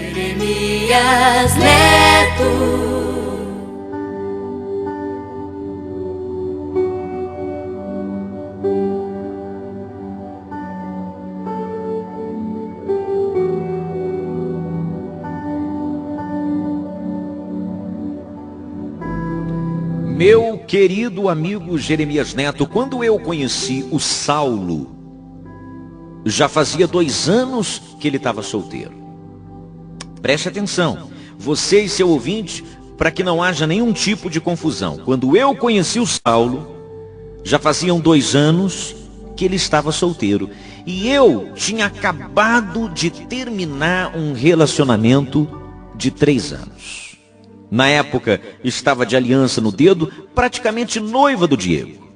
Jeremias Neto. Meu querido amigo Jeremias Neto, quando eu conheci o Saulo, já fazia 2 anos que ele estava solteiro. Preste atenção, você e seu ouvinte, para que não haja nenhum tipo de confusão. Quando eu conheci o Saulo, já faziam 2 anos que ele estava solteiro. E eu tinha acabado de terminar um relacionamento de 3 anos. Na época, estava de aliança no dedo, praticamente noiva do Diego.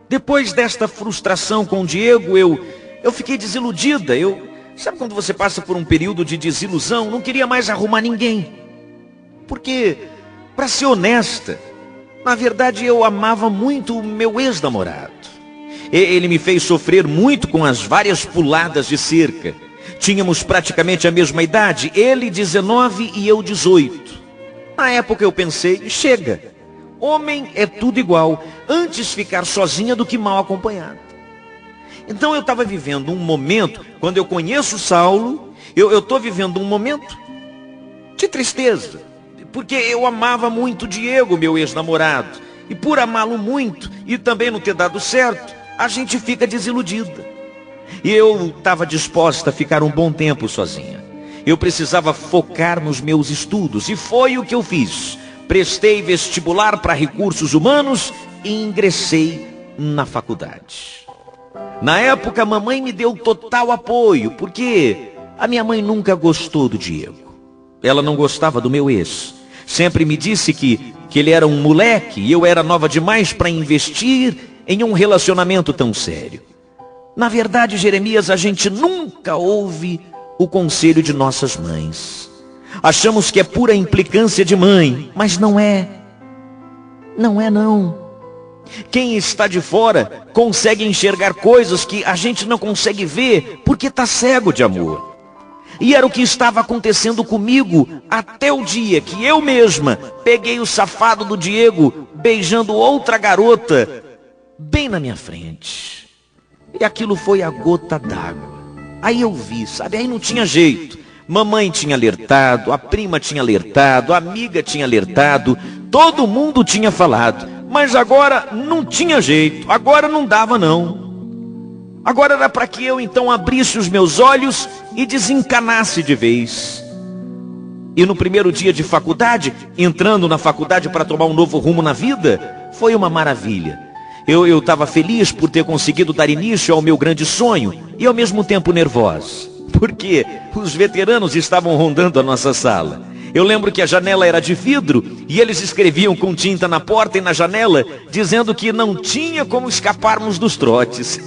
Depois desta frustração com o Diego, eu fiquei desiludida. Sabe quando você passa por um período de desilusão? Não queria mais arrumar ninguém. Porque, para ser honesta, na verdade eu amava muito o meu ex-namorado. Ele me fez sofrer muito com as várias puladas de cerca. Tínhamos praticamente a mesma idade, ele 19 e eu 18. Na época eu pensei, chega, homem é tudo igual, antes ficar sozinha do que mal acompanhada. Então eu estava vivendo um momento, quando eu conheço o Saulo, eu estou vivendo um momento de tristeza, porque eu amava muito o Diego, meu ex-namorado, e por amá-lo muito, e também não ter dado certo, a gente fica desiludida. E eu estava disposta a ficar um bom tempo sozinha. Eu precisava focar nos meus estudos, e foi o que eu fiz. Prestei vestibular para recursos humanos e ingressei na faculdade. Na época, a mamãe me deu total apoio, porque a minha mãe nunca gostou do Diego. Ela não gostava do meu ex. Sempre me disse que ele era um moleque e eu era nova demais para investir em um relacionamento tão sério. Na verdade, Jeremias, a gente nunca ouve o conselho de nossas mães. Achamos que é pura implicância de mãe, mas não é. Não é não. Quem está de fora consegue enxergar coisas que a gente não consegue ver porque está cego de amor. E era o que estava acontecendo comigo até o dia que eu mesma peguei o safado do Diego beijando outra garota bem na minha frente. E aquilo foi a gota d'água. Aí eu vi, sabe, aí não tinha jeito. Mamãe tinha alertado, a prima tinha alertado, a amiga tinha alertado, todo mundo tinha falado. Mas agora não tinha jeito, agora não dava não. Agora era para que eu então abrisse os meus olhos e desencanasse de vez. E no primeiro dia de faculdade, entrando na faculdade para tomar um novo rumo na vida, foi uma maravilha. Eu estava feliz por ter conseguido dar início ao meu grande sonho e ao mesmo tempo nervosa, porque os veteranos estavam rondando a nossa sala. Eu lembro que a janela era de vidro e eles escreviam com tinta na porta e na janela, dizendo que não tinha como escaparmos dos trotes.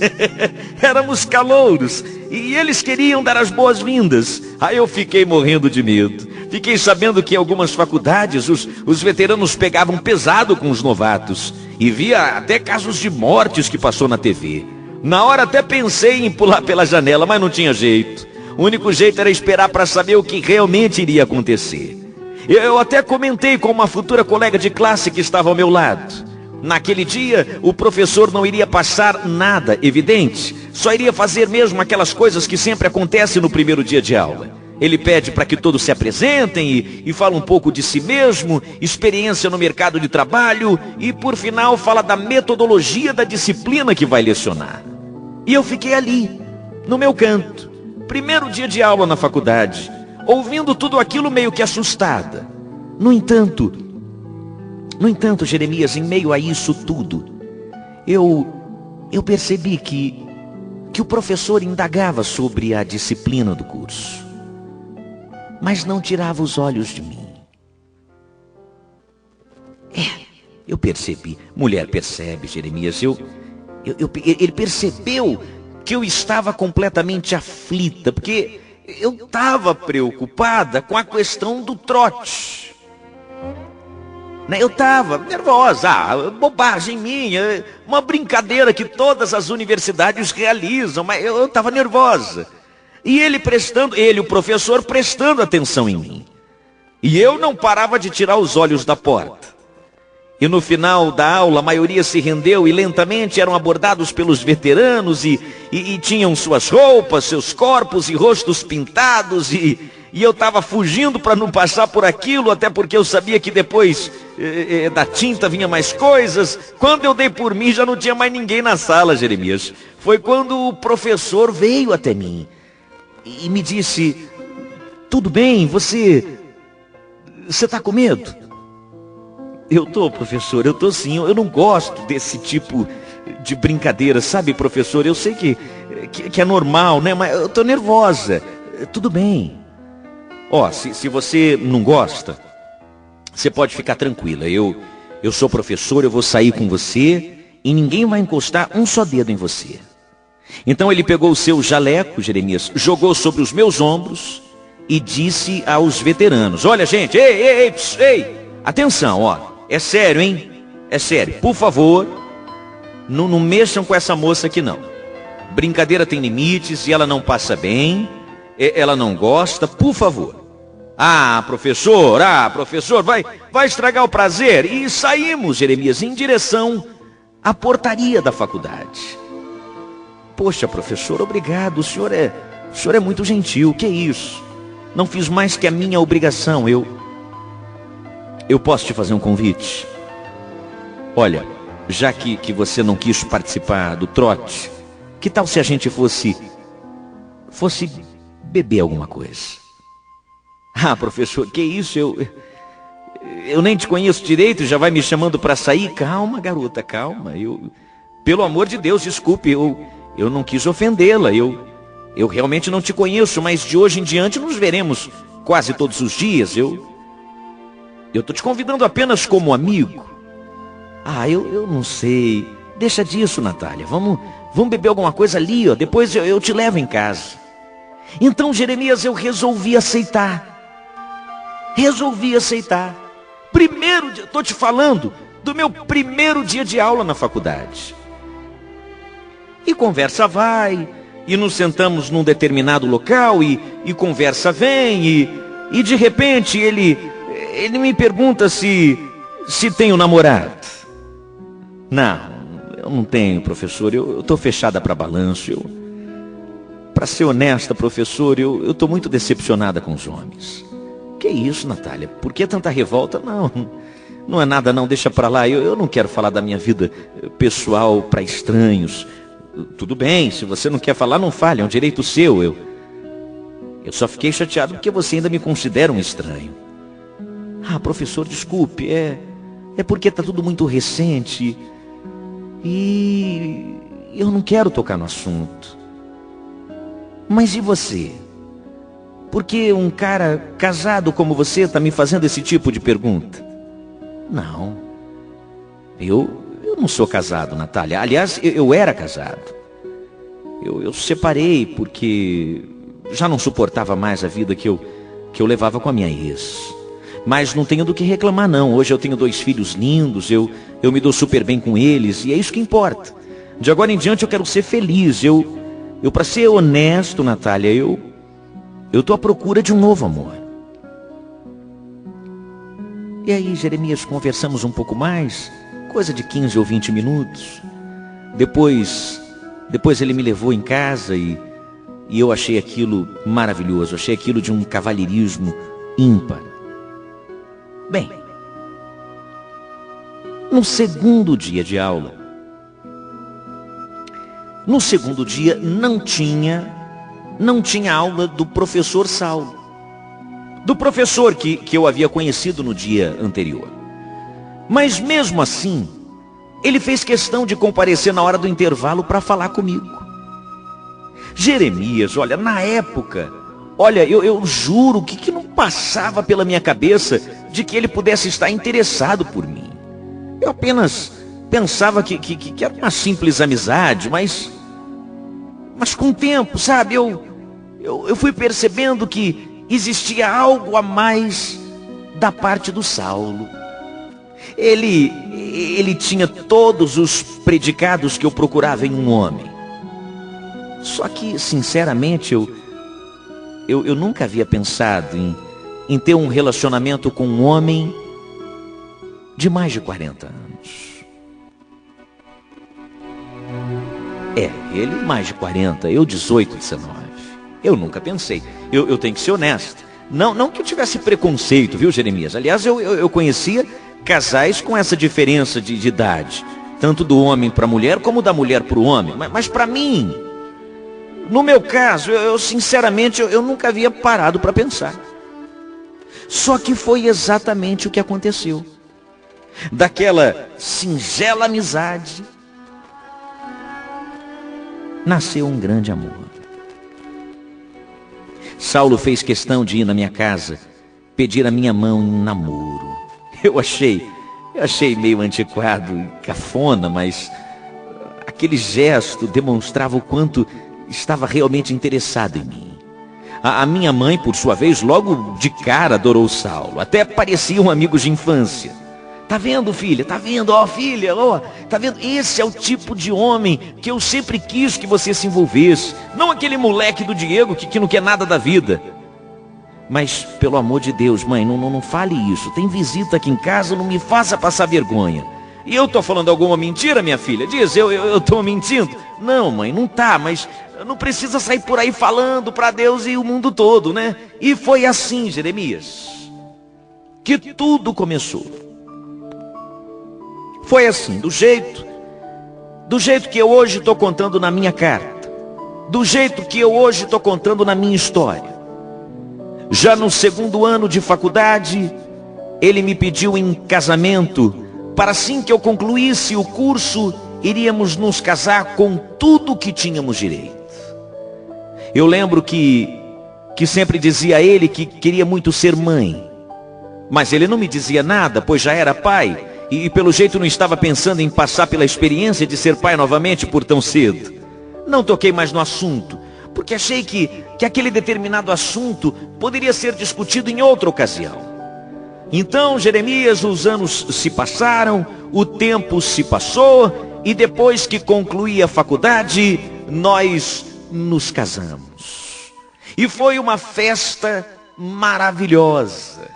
Éramos calouros e eles queriam dar as boas-vindas. Aí eu fiquei morrendo de medo. Fiquei sabendo que em algumas faculdades os veteranos pegavam pesado com os novatos. E via até casos de mortes que passou na TV. Na hora até pensei em pular pela janela, mas não tinha jeito. O único jeito era esperar para saber o que realmente iria acontecer. Eu até comentei com uma futura colega de classe que estava ao meu lado. Naquele dia, o professor não iria passar nada evidente. Só iria fazer mesmo aquelas coisas que sempre acontecem no primeiro dia de aula. Ele pede para que todos se apresentem e fala um pouco de si mesmo, experiência no mercado de trabalho e, por final, fala da metodologia da disciplina que vai lecionar. E eu fiquei ali, no meu canto, primeiro dia de aula na faculdade, ouvindo tudo aquilo meio que assustada. No entanto, Jeremias, em meio a isso tudo, eu percebi que o professor indagava sobre a disciplina do curso, mas não tirava os olhos de mim. Eu percebi, mulher percebe, Jeremias, ele percebeu que eu estava completamente aflita, porque eu estava preocupada com a questão do trote. Eu estava nervosa, bobagem minha, uma brincadeira que todas as universidades realizam, mas eu estava nervosa. E ele, o professor, prestando atenção em mim. E eu não parava de tirar os olhos da porta. E no final da aula, a maioria se rendeu e lentamente eram abordados pelos veteranos e tinham suas roupas, seus corpos e rostos pintados. E eu estava fugindo para não passar por aquilo, até porque eu sabia que depois da tinta vinha mais coisas. Quando eu dei por mim, já não tinha mais ninguém na sala, Jeremias. Foi quando o professor veio até mim e me disse: tudo bem, você está com medo? Eu tô, professor, eu tô sim. Eu não gosto desse tipo de brincadeira, sabe, professor? Eu sei que é normal, né? Mas eu tô nervosa. Tudo bem. Ó, se você não gosta, você pode ficar tranquila. Eu sou professor, eu vou sair com você e ninguém vai encostar um só dedo em você. Então ele pegou o seu jaleco, Jeremias, jogou sobre os meus ombros e disse aos veteranos: olha, gente, ei, atenção, ó. É sério, hein? É sério. Por favor, não mexam com essa moça aqui, não. Brincadeira tem limites e ela não passa bem. Ela não gosta. Por favor. Ah, professor, vai estragar o prazer. E saímos, Jeremias, em direção à portaria da faculdade. Poxa, professor, obrigado. O senhor é muito gentil. Que isso? Não fiz mais que a minha obrigação. Eu posso te fazer um convite? Olha, já que você não quis participar do trote, que tal se a gente fosse beber alguma coisa? Ah, professor, que isso? Eu nem te conheço direito, já vai me chamando para sair? Calma, garota, calma. Pelo amor de Deus, desculpe, eu não quis ofendê-la. Eu realmente não te conheço, mas de hoje em diante nos veremos quase todos os dias. Eu estou te convidando apenas como amigo. Ah, eu não sei. Deixa disso, Natália. Vamos beber alguma coisa ali, ó. Depois eu te levo em casa. Então, Jeremias, eu resolvi aceitar. Primeiro dia, estou te falando do meu primeiro dia de aula na faculdade. E conversa vai, e nos sentamos num determinado local, e conversa vem, e de repente ele me pergunta se tenho namorado. Não, eu não tenho, professor. Eu estou fechada para balanço. Para ser honesta, professor, eu estou muito decepcionada com os homens. Que isso, Natália? Por que tanta revolta? Não é nada não, deixa para lá. Eu não quero falar da minha vida pessoal para estranhos. Tudo bem, se você não quer falar, não fale, é um direito seu. Eu só fiquei chateado porque você ainda me considera um estranho. Ah, professor, desculpe, é porque está tudo muito recente e eu não quero tocar no assunto. Mas e você? Por que um cara casado como você está me fazendo esse tipo de pergunta? Não, eu não sou casado, Natália. Aliás, eu era casado. Eu separei porque já não suportava mais a vida que eu levava com a minha ex. Mas não tenho do que reclamar, não. Hoje eu tenho 2 filhos lindos, eu me dou super bem com eles, e é isso que importa. De agora em diante eu quero ser feliz. Para ser honesto, Natália, eu estou à procura de um novo amor. E aí, Jeremias, conversamos um pouco mais, coisa de 15 ou 20 minutos. Depois ele me levou em casa e eu achei aquilo maravilhoso, achei aquilo de um cavalheirismo ímpar. Bem, no segundo dia de aula, não tinha aula do professor Saulo, do professor que eu havia conhecido no dia anterior. Mas mesmo assim, ele fez questão de comparecer na hora do intervalo para falar comigo. Jeremias, olha, na época, eu juro que não passava pela minha cabeça de que ele pudesse estar interessado por mim. Eu apenas pensava que era uma simples amizade, mas com o tempo, sabe, eu fui percebendo que existia algo a mais da parte do Saulo. Ele tinha todos os predicados que eu procurava em um homem. Só que, sinceramente, eu nunca havia pensado em ter um relacionamento com um homem de mais de 40 anos. Ele mais de 40, eu 18, 19. Eu nunca pensei. Eu tenho que ser honesto. Não que eu tivesse preconceito, viu, Jeremias? Aliás, eu conhecia casais com essa diferença de idade. Tanto do homem para a mulher, como da mulher para o homem. Mas para mim, no meu caso, eu sinceramente, eu nunca havia parado para pensar. Só que foi exatamente o que aconteceu. Daquela singela amizade, nasceu um grande amor. Saulo fez questão de ir na minha casa, pedir a minha mão em namoro. Eu achei meio antiquado e cafona, mas aquele gesto demonstrava o quanto estava realmente interessado em mim. A minha mãe, por sua vez, logo de cara adorou Saulo. Até pareciam amigos de infância. Tá vendo, filha? Tá vendo? Ó, filha, ó, tá vendo? Esse é o tipo de homem que eu sempre quis que você se envolvesse. Não aquele moleque do Diego que não quer nada da vida. Mas, pelo amor de Deus, mãe, não fale isso. Tem visita aqui em casa, não me faça passar vergonha. E eu tô falando alguma mentira, minha filha? Diz, eu tô mentindo? Não, mãe, não tá, mas não precisa sair por aí falando para Deus e o mundo todo, né? E foi assim, Jeremias, que tudo começou. Foi assim, do jeito que eu hoje estou contando na minha carta, do jeito que eu hoje estou contando na minha história. Já no segundo ano de faculdade, ele me pediu em casamento, para assim que eu concluísse o curso, iríamos nos casar com tudo que tínhamos direito. Eu lembro que sempre dizia a ele que queria muito ser mãe, mas ele não me dizia nada, pois já era pai. E pelo jeito não estava pensando em passar pela experiência de ser pai novamente por tão cedo. Não toquei mais no assunto, porque achei que aquele determinado assunto poderia ser discutido em outra ocasião. Então, Jeremias, os anos se passaram, o tempo se passou, e depois que concluí a faculdade, nós nos casamos. E foi uma festa maravilhosa.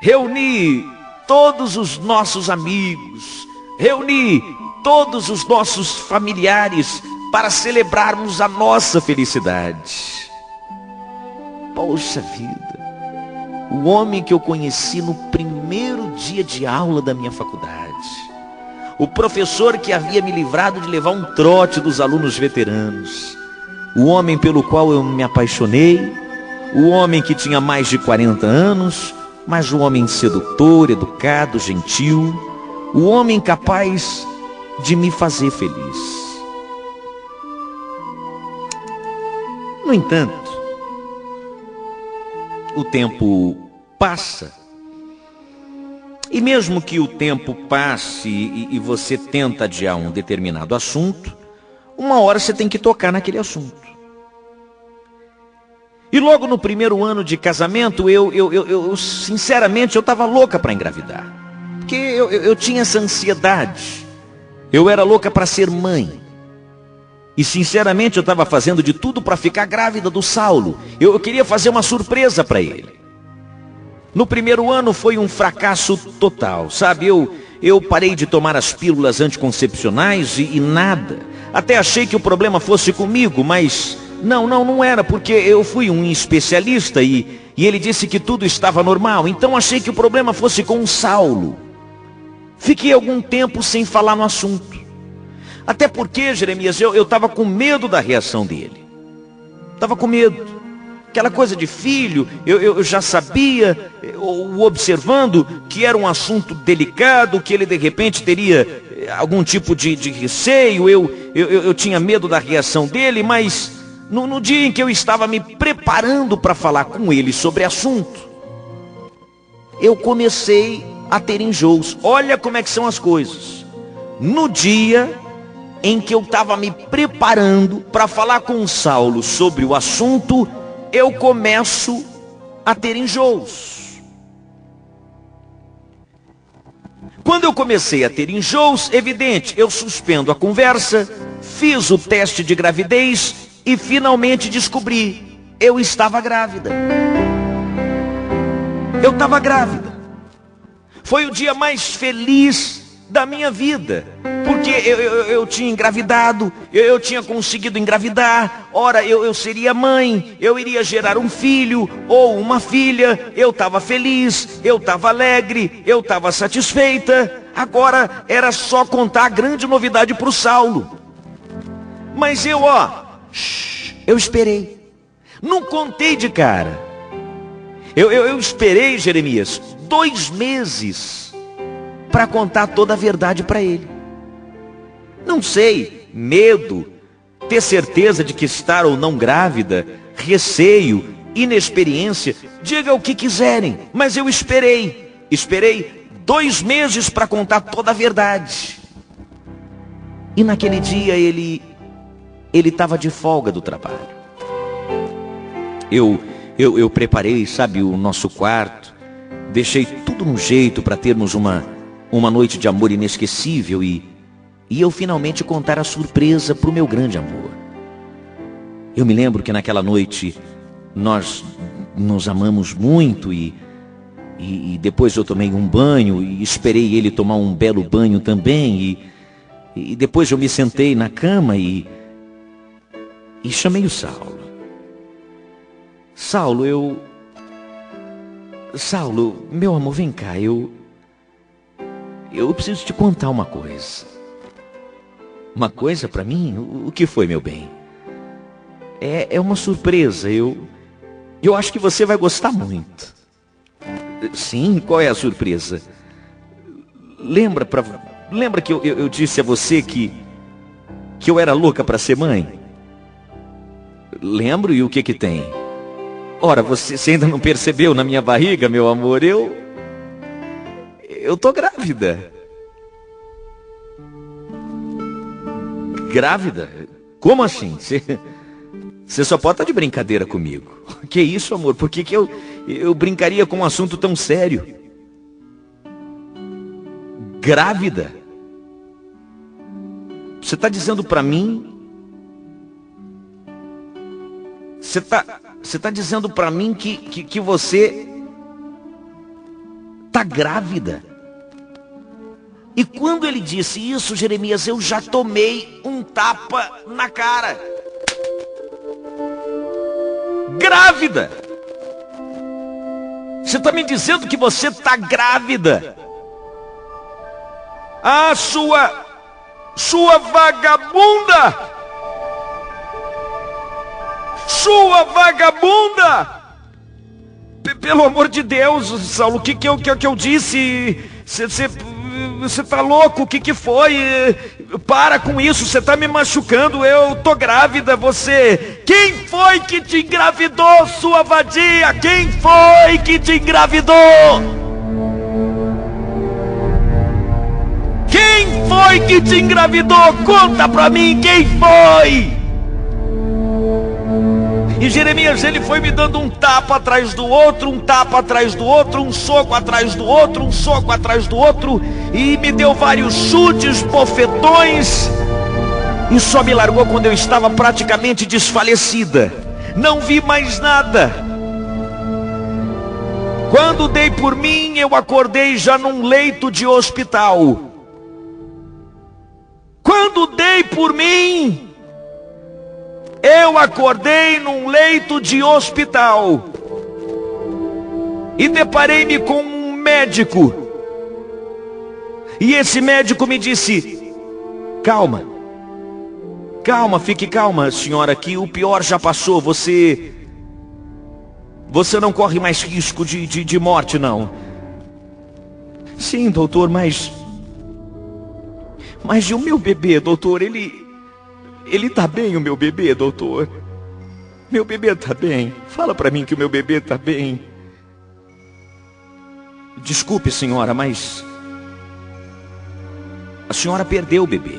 Reuni todos os nossos amigos, reuni todos os nossos familiares para celebrarmos a nossa felicidade. Poxa vida, o homem que eu conheci no primeiro dia de aula da minha faculdade, o professor que havia me livrado de levar um trote dos alunos veteranos, o homem pelo qual eu me apaixonei, o homem que tinha mais de 40 anos, mas um homem sedutor, educado, gentil, o homem capaz de me fazer feliz. No entanto, o tempo passa, e mesmo que o tempo passe e você tenta adiar um determinado assunto, uma hora você tem que tocar naquele assunto. E logo no primeiro ano de casamento, eu sinceramente, eu estava louca para engravidar. Porque eu tinha essa ansiedade. Eu era louca para ser mãe. E sinceramente, eu estava fazendo de tudo para ficar grávida do Saulo. Eu queria fazer uma surpresa para ele. No primeiro ano foi um fracasso total, sabe? Eu parei de tomar as pílulas anticoncepcionais e nada. Até achei que o problema fosse comigo, mas não era, porque eu fui um especialista e ele disse que tudo estava normal. Então achei que o problema fosse com o Saulo. Fiquei algum tempo sem falar no assunto. Até porque, Jeremias, eu estava com medo da reação dele. Estava com medo. Aquela coisa de filho, eu já sabia, observando que era um assunto delicado, que ele de repente teria algum tipo de receio. Eu tinha medo da reação dele, mas no dia em que eu estava me preparando para falar com ele sobre assunto, eu comecei a ter enjoos. Olha como é que são as coisas. No dia em que eu estava me preparando para falar com o Saulo sobre o assunto, eu começo a ter enjoos. Quando eu comecei a ter enjoos, evidente, eu suspendo a conversa, fiz o teste de gravidez e finalmente descobri eu estava grávida. Eu estava grávida. Foi o dia mais feliz da minha vida, porque eu tinha engravidado, eu tinha conseguido engravidar. Ora, eu seria mãe, eu iria gerar um filho ou uma filha. Eu estava feliz, eu estava alegre, eu estava satisfeita. Agora era só contar a grande novidade para o Saulo. Mas eu esperei, não contei de cara. Eu esperei, Jeremias, 2 meses para contar toda a verdade para ele. Não sei, medo, ter certeza de que estar ou não grávida, receio, inexperiência, diga o que quiserem, mas eu esperei 2 meses para contar toda a verdade. E naquele dia ele estava de folga do trabalho. Eu preparei, sabe, o nosso quarto, deixei tudo no jeito para termos uma noite de amor inesquecível e eu finalmente contar a surpresa para o meu grande amor. Eu me lembro que naquela noite nós nos amamos muito e depois eu tomei um banho e esperei ele tomar um belo banho também e depois eu me sentei na cama e chamei o Saulo. Saulo, meu amor, vem cá, eu preciso te contar uma coisa. Uma coisa para mim? O que foi, meu bem? É uma surpresa, eu acho que você vai gostar muito. Sim, qual é a surpresa? Lembra que eu disse a você que eu era louca para ser mãe? Lembro, e o que tem? Ora, você ainda não percebeu na minha barriga, meu amor, eu tô grávida. Grávida? Como assim? Você só pode estar de brincadeira comigo. Que isso, amor? Por que eu brincaria com um assunto tão sério? Grávida? Você está dizendo para mim? Você está dizendo para mim que você está grávida? E quando ele disse isso, Jeremias, eu já tomei um tapa na cara. Grávida! Você está me dizendo que você está grávida? Ah, sua vagabunda! Sua vagabunda! Pelo amor de Deus, Saulo, o que eu disse? Você tá louco? O que foi? Para com isso, você tá me machucando. Eu tô grávida, você... Quem foi que te engravidou, sua vadia? Quem foi que te engravidou? Quem foi que te engravidou? Conta pra mim, quem foi? E Jeremias, ele foi me dando um tapa atrás do outro, um tapa atrás do outro, um soco atrás do outro, um soco atrás do outro, e me deu vários chutes, bofetões, e só me largou quando eu estava praticamente desfalecida. Não vi mais nada. Quando dei por mim, eu acordei já num leito de hospital. Quando dei por mim, eu acordei num leito de hospital e deparei-me com um médico. E esse médico me disse: calma, fique calma, senhora, que o pior já passou. Você não corre mais risco de morte, não. Sim, doutor, mas e o meu bebê, doutor? Ele tá bem, o meu bebê, doutor? Meu bebê tá bem? Fala pra mim que o meu bebê tá bem. Desculpe, senhora, mas a senhora perdeu o bebê.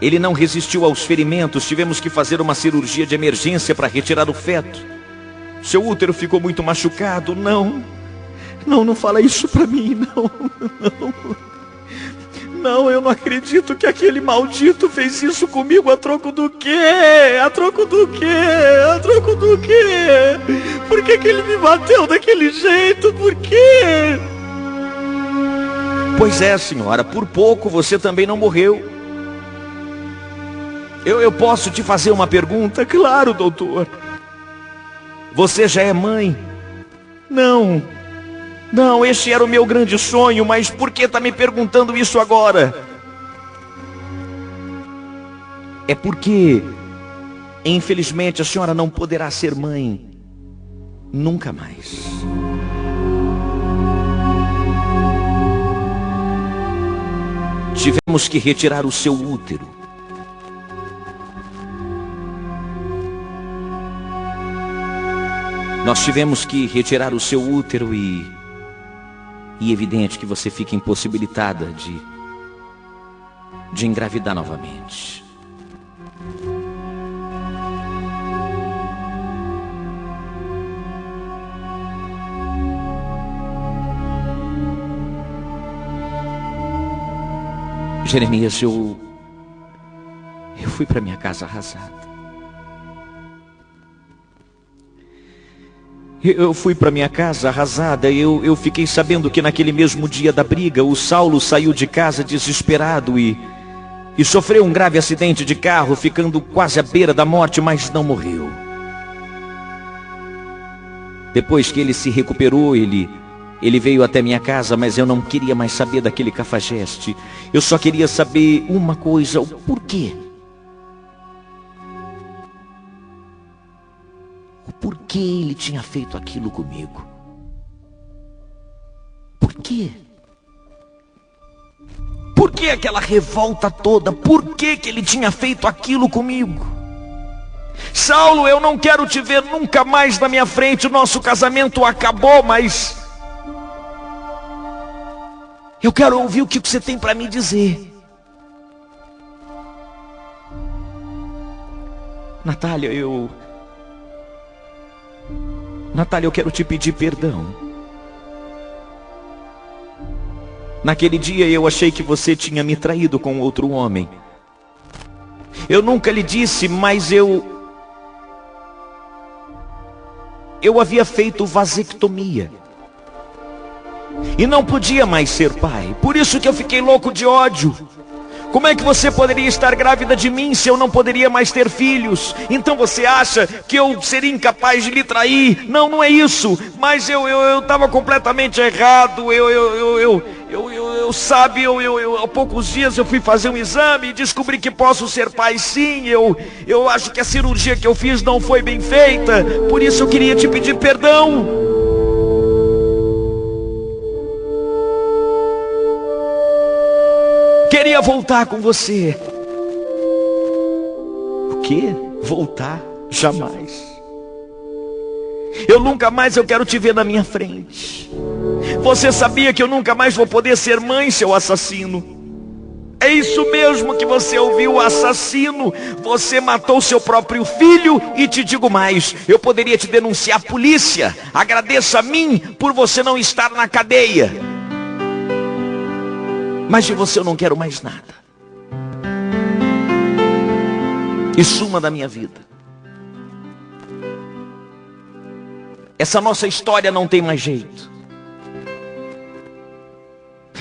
Ele não resistiu aos ferimentos. Tivemos que fazer uma cirurgia de emergência para retirar o feto. Seu útero ficou muito machucado. Não fala isso pra mim, não. Não, eu não acredito que aquele maldito fez isso comigo. A troco do quê? A troco do quê? A troco do quê? Por que que ele me bateu daquele jeito? Por quê? Pois é, senhora, por pouco você também não morreu. Eu posso te fazer uma pergunta? Claro, doutor. Você já é mãe? Não, este era o meu grande sonho, mas por que está me perguntando isso agora? É porque, infelizmente, a senhora não poderá ser mãe nunca mais. Tivemos que retirar o seu útero. Nós tivemos que retirar o seu útero e evidente que você fica impossibilitada de engravidar novamente. Jeremias, eu fui para minha casa arrasada. Eu fui para minha casa arrasada. Eu fiquei sabendo que naquele mesmo dia da briga, o Saulo saiu de casa desesperado e sofreu um grave acidente de carro, ficando quase à beira da morte, mas não morreu. Depois que ele se recuperou, ele veio até minha casa, mas eu não queria mais saber daquele cafajeste. Eu só queria saber uma coisa: o porquê. Por que ele tinha feito aquilo comigo? Por quê? Por que aquela revolta toda? Por que ele tinha feito aquilo comigo? Saulo, eu não quero te ver nunca mais na minha frente. O nosso casamento acabou, mas eu quero ouvir o que você tem para me dizer. Natália, eu quero te pedir perdão. Naquele dia eu achei que você tinha me traído com outro homem. Eu nunca lhe disse, mas eu havia feito vasectomia e não podia mais ser pai. Por isso que eu fiquei louco de ódio. Como é que você poderia estar grávida de mim se eu não poderia mais ter filhos? Então você acha que eu seria incapaz de lhe trair? Não, não é isso. Mas eu estava completamente errado. Há poucos dias eu fui fazer um exame e descobri que posso ser pai sim. Eu acho que a cirurgia que eu fiz não foi bem feita. Por isso eu queria te pedir perdão. Queria voltar com você. O quê? Voltar? Jamais. Eu nunca mais quero te ver na minha frente. Você sabia que eu nunca mais vou poder ser mãe, seu assassino? É isso mesmo que você ouviu, assassino. Você matou seu próprio filho e te digo mais, eu poderia te denunciar à polícia. Agradeça a mim por você não estar na cadeia. Mas de você eu não quero mais nada. E suma da minha vida. Essa nossa história não tem mais jeito.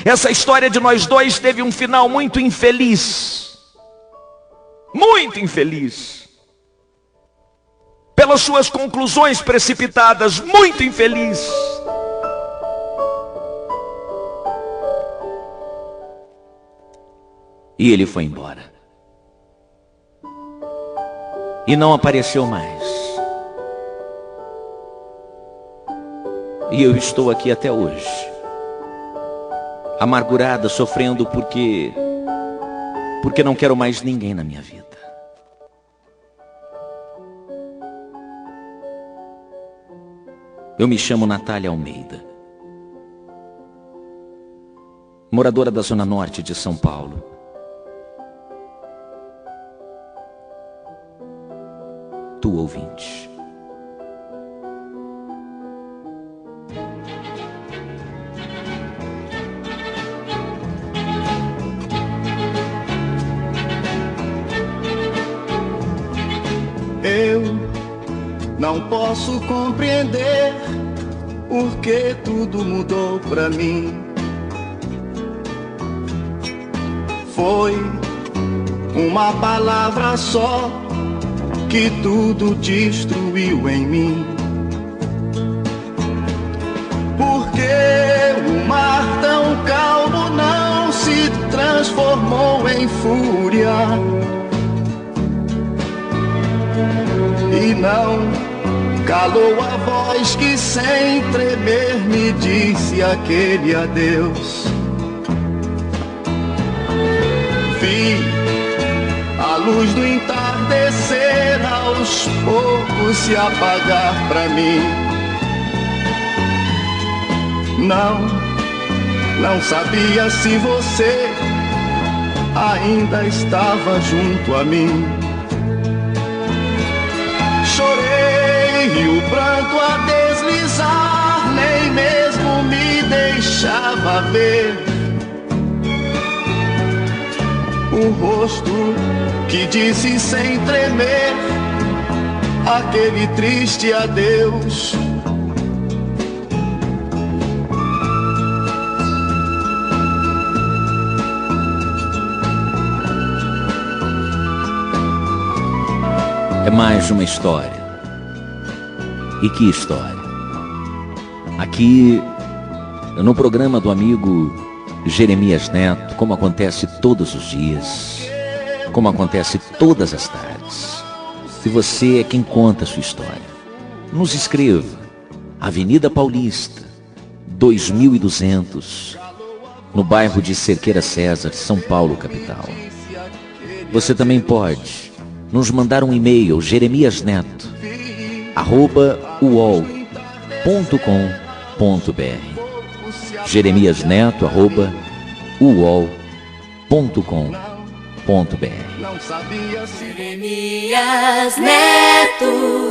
Essa história de nós dois teve um final muito infeliz. Muito infeliz. Pelas suas conclusões precipitadas, muito infeliz. E ele foi embora. E não apareceu mais. E eu estou aqui até hoje. Amargurada, sofrendo porque não quero mais ninguém na minha vida. Eu me chamo Natália Almeida. Moradora da Zona Norte de São Paulo. Tu ouvinte. Não posso compreender por que tudo mudou pra mim. Foi uma palavra só que tudo destruiu em mim. Por que o mar tão calmo não se transformou em fúria? E não calou a voz que sem tremer me disse aquele adeus. Vi a luz do entardecer aos poucos se apagar pra mim. Não sabia se você ainda estava junto a mim. Chorei e o pranto a deslizar nem mesmo me deixava ver o rosto que disse sem tremer aquele triste adeus. É mais uma história. E que história? Aqui, no programa do amigo Jeremias Neto, como acontece todos os dias, como acontece todas as tardes. Se você é quem conta a sua história, nos escreva. Avenida Paulista, 2200, no bairro de Cerqueira César, São Paulo, capital. Você também pode nos mandar um e-mail, jeremiasneto@uol.com.br. jeremiasneto@uol.com.br. Jeremias Neto.